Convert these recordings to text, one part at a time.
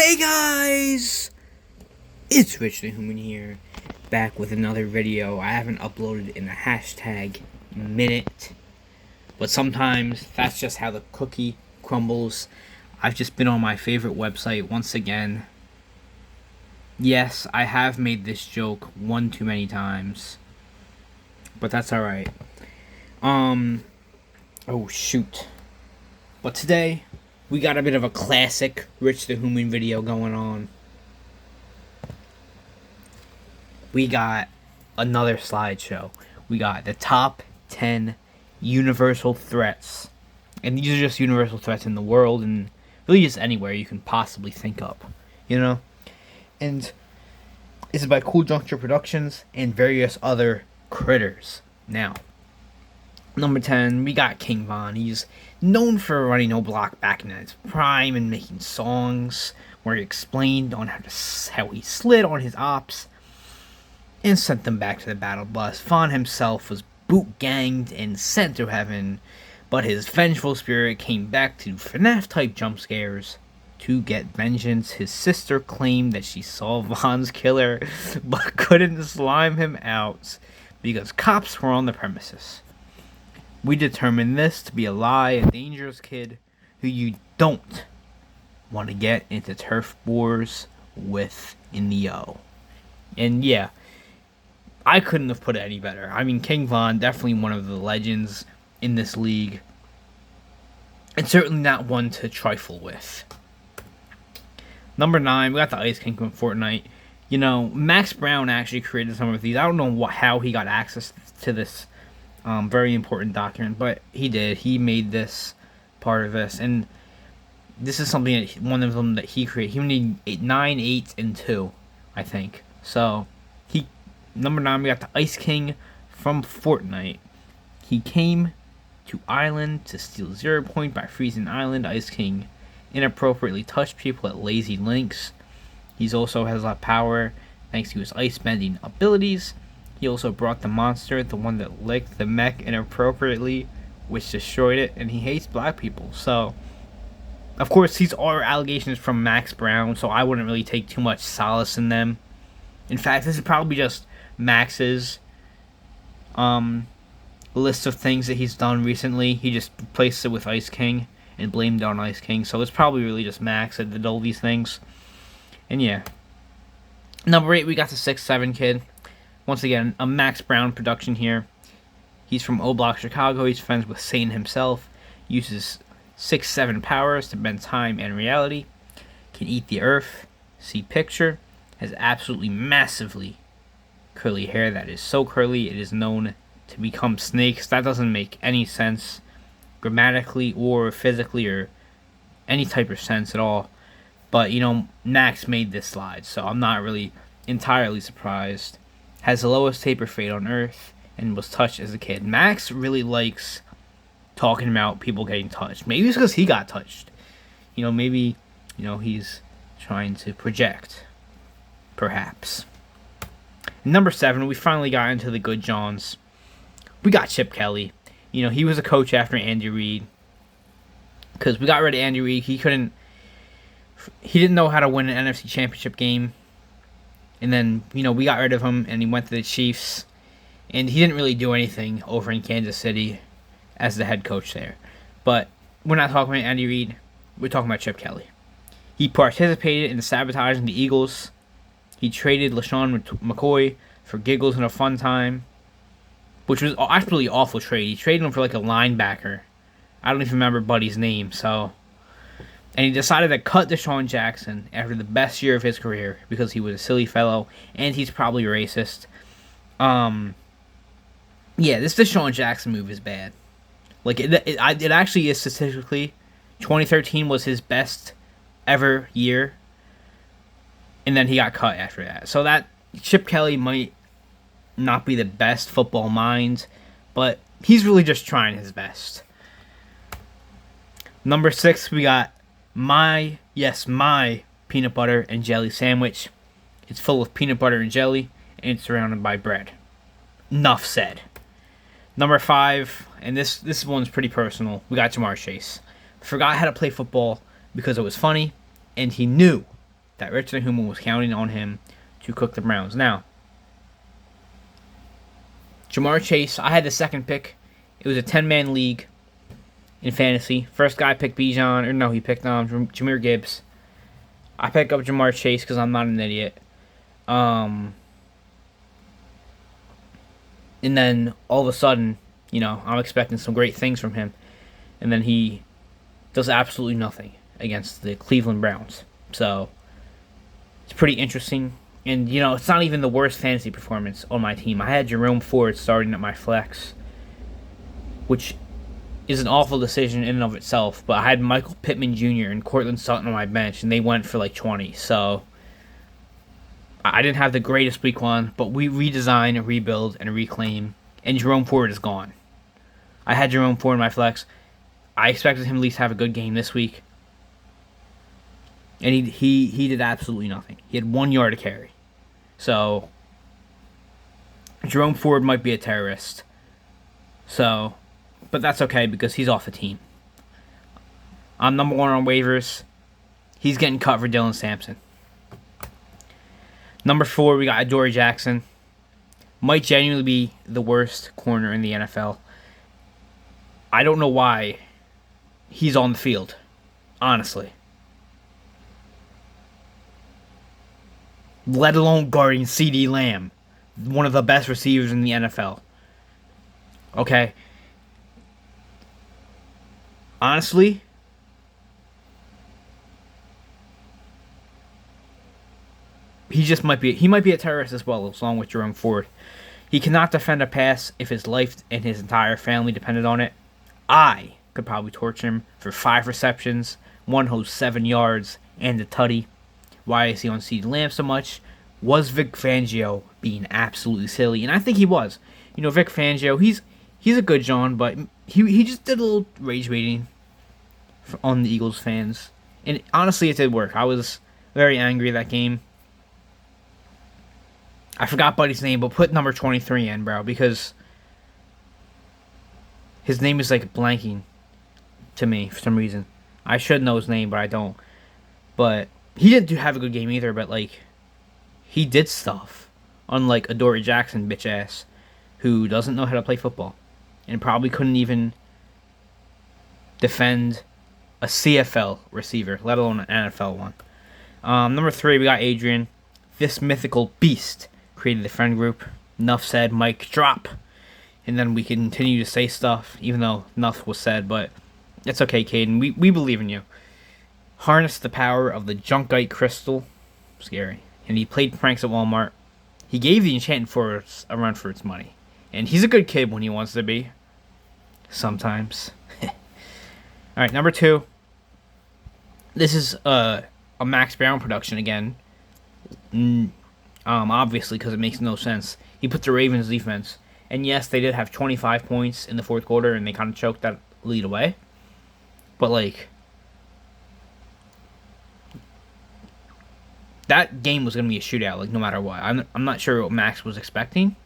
Hey guys! It's Rich the Human here, back with another video. I haven't uploaded in a hashtag minute, but sometimes that's just how the cookie crumbles. I've just been on my favorite website once again. Yes, I have made this joke one too many times, but that's alright. Oh shoot. But today, we got a bit of a classic Rich the Human video going on. We got another slideshow. We got the top 10 universal threats. And these are just universal threats in the world and really just anywhere you can possibly think of. You know? And this is by Cool Juncture Productions and various other critters. Now, number 10, we got King Von. He's known for running No Block back in his prime and making songs where he explained on how he slid on his ops and sent them back to the battle bus. Von himself was boot-ganged and sent to heaven, but his vengeful spirit came back to FNAF-type jump scares to get vengeance. His sister claimed that she saw Von's killer, but couldn't slime him out because cops were on the premises. We determined this to be a lie, a dangerous kid who you don't want to get into turf wars with in the O. And yeah, I couldn't have put it any better. I mean, King Von, definitely one of the legends in this league. And certainly not one to trifle with. Number 9, we got the Ice King from Fortnite. You know, Max Brown actually created some of these. I don't know how he got access to this very important document, but he did. He made this part of this. And this is something that one of them that he created. He needed 9, 8, and 2, I think. So, number 9, we got the Ice King from Fortnite. He came to Island to steal 0 point by freezing Island. Ice King inappropriately touched people at Lazy Links. He also has a lot of power thanks to his ice bending abilities. He also brought the monster, the one that licked the mech inappropriately, which destroyed it, and he hates black people. So, of course, these are allegations from Max Brown, so I wouldn't really take too much solace in them. In fact, this is probably just Max's list of things that he's done recently. He just replaced it with Ice King and blamed it on Ice King, so it's probably really just Max that did all these things. And yeah. Number 8, we got the 6'7" kid. Once again, a Max Brown production here. He's from O-Block, Chicago. He's friends with Satan himself. Uses 6'7" powers to bend time and reality. Can eat the earth. See picture. Has absolutely massively curly hair that is so curly it is known to become snakes. That doesn't make any sense grammatically or physically or any type of sense at all. But, you know, Max made this slide, so I'm not really entirely surprised. Has the lowest taper fade on Earth and was touched as a kid. Max really likes talking about people getting touched. Maybe it's because he got touched. You know, maybe, you know, he's trying to project. Perhaps. Number 7, we finally got into the good Johns. We got Chip Kelly. You know, he was a coach after Andy Reid. Because we got rid of Andy Reid. He didn't know how to win an NFC Championship game. And then, you know, we got rid of him and he went to the Chiefs. And he didn't really do anything over in Kansas City as the head coach there. But we're not talking about Andy Reid. We're talking about Chip Kelly. He participated in sabotaging the Eagles. He traded LaShawn McCoy for giggles and a fun time, which was actually an awful trade. He traded him for like a linebacker. I don't even remember Buddy's name. And he decided to cut Deshaun Jackson after the best year of his career because he was a silly fellow and he's probably racist. Yeah, this Deshaun Jackson move is bad. Like it actually is statistically. 2013 was his best ever year. And then he got cut after that. So that Chip Kelly might not be the best football mind, but he's really just trying his best. Number 6, we got my peanut butter and jelly sandwich. It's full of peanut butter and jelly, and it's surrounded by bread. Enough said. Number 5, and this one's pretty personal. We got Jamar Chase. Forgot how to play football because it was funny, and he knew that Richard Human was counting on him to cook the Browns. Now, Jamar Chase, I had the second pick. It was a 10-man league in fantasy. First guy picked Bijan, or no, he picked Jahmyr Gibbs. I picked up Jamar Chase because I'm not an idiot. And then all of a sudden, you know, I'm expecting some great things from him. And then he does absolutely nothing against the Cleveland Browns. So, it's pretty interesting. And, you know, it's not even the worst fantasy performance on my team. I had Jerome Ford starting at my flex, which is an awful decision in and of itself. But I had Michael Pittman Jr. and Cortland Sutton on my bench, and they went for like 20. So, I didn't have the greatest week one, but we redesign and rebuild and reclaim, and Jerome Ford is gone. I had Jerome Ford in my flex. I expected him at least to have a good game this week. And he did absolutely nothing. He had 1 yard to carry. So, Jerome Ford might be a terrorist. So, but that's okay because he's off the team. I'm number 1 on waivers. He's getting cut for Dylan Sampson. Number 4, we got Adoree Jackson. Might genuinely be the worst corner in the NFL. I don't know why he's on the field, honestly. Let alone guarding CeeDee Lamb, one of the best receivers in the NFL. Okay? Honestly, he might be a terrorist as well, along with Jerome Ford. He cannot defend a pass if his life and his entire family depended on it. I could probably torch him for 5 receptions, 107 yards, and a tutty. Why is he on CeeDee Lamb so much? Was Vic Fangio being absolutely silly? And I think he was. You know, Vic Fangio, he's a good John, but he just did a little rage baiting on the Eagles fans. And honestly, it did work. I was very angry that game. I forgot Buddy's name, but put number 23 in, bro, because his name is like blanking to me for some reason. I should know his name, but I don't. But he didn't have a good game either, but like he did stuff. Unlike Adoree Jackson, bitch ass, who doesn't know how to play football and probably couldn't even defend a CFL receiver, let alone an NFL one. Number 3, we got Adrian. This mythical beast created the friend group. Enough said, mic drop. And then we continue to say stuff, even though enough was said, but it's okay, Caden. We believe in you. Harness the power of the Junkite crystal. Scary. And he played pranks at Walmart. He gave the Enchanted Forest a run for its money. And he's a good kid when he wants to be. Sometimes. Alright, number 2. This is a Max Brown production again. Obviously, because it makes no sense. He put the Ravens defense. And yes, they did have 25 points in the fourth quarter, and they kind of choked that lead away. But, like, that game was going to be a shootout, like, no matter what. I'm not sure what Max was expecting.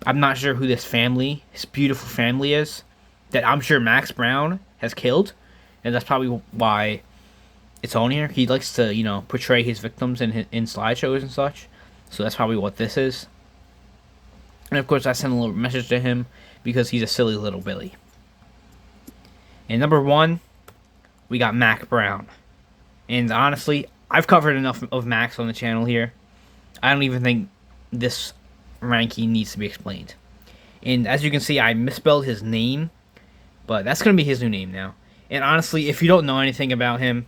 I'm not sure who this family, his beautiful family is, that I'm sure Max Brown has killed. And that's probably why it's on here. He likes to, you know, portray his victims in slideshows and such. So that's probably what this is. And of course, I sent a little message to him because he's a silly little Billy. And number 1, we got Mac Brown. And honestly, I've covered enough of Max on the channel here. I don't even think this ranking needs to be explained. And as you can see, I misspelled his name, but that's going to be his new name now. And honestly, if you don't know anything about him,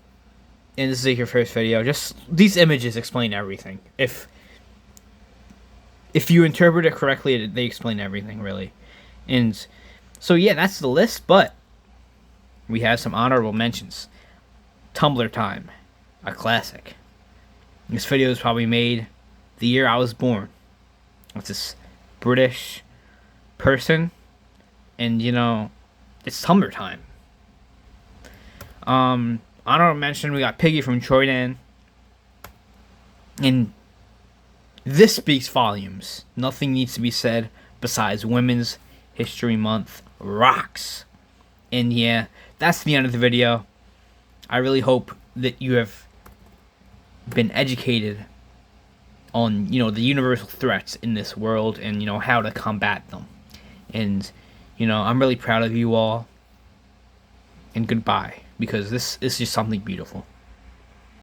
and this is like your first video, just these images explain everything. If you interpret it correctly, they explain everything, really. And so, yeah, that's the list, but we have some honorable mentions. Tumblr Time, a classic. This video was probably made the year I was born. It's this British person, and, you know, it's Tumblr Time. Honorable mention, we got Piggy from Troydan. And this speaks volumes. Nothing needs to be said besides Women's History Month rocks. And yeah, that's the end of the video. I really hope that you have been educated on, the universal threats in this world, and how to combat them. And I'm really proud of you all. And goodbye, because this is just something beautiful.